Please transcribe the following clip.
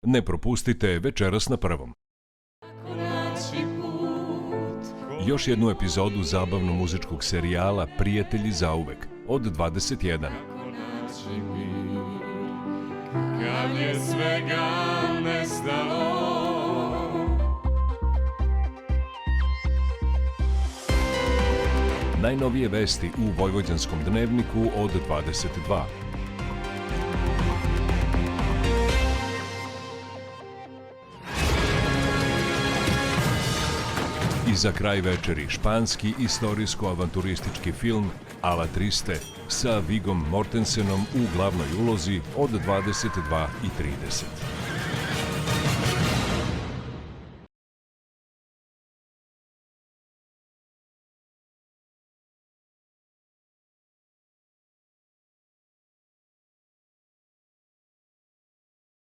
Ne propustite Večeras na prvom. Još jednu epizodu zabavno-muzičkog serijala Prijatelji zauvek od 21. Kad je svega nestalo. Najnovije vesti u Vojvođanskom dnevniku od 22. I za kraj večeri španski istorijsko-avanturistički film Ala Triste sa Vigom Mortensenom u glavnoj ulozi od 22:30.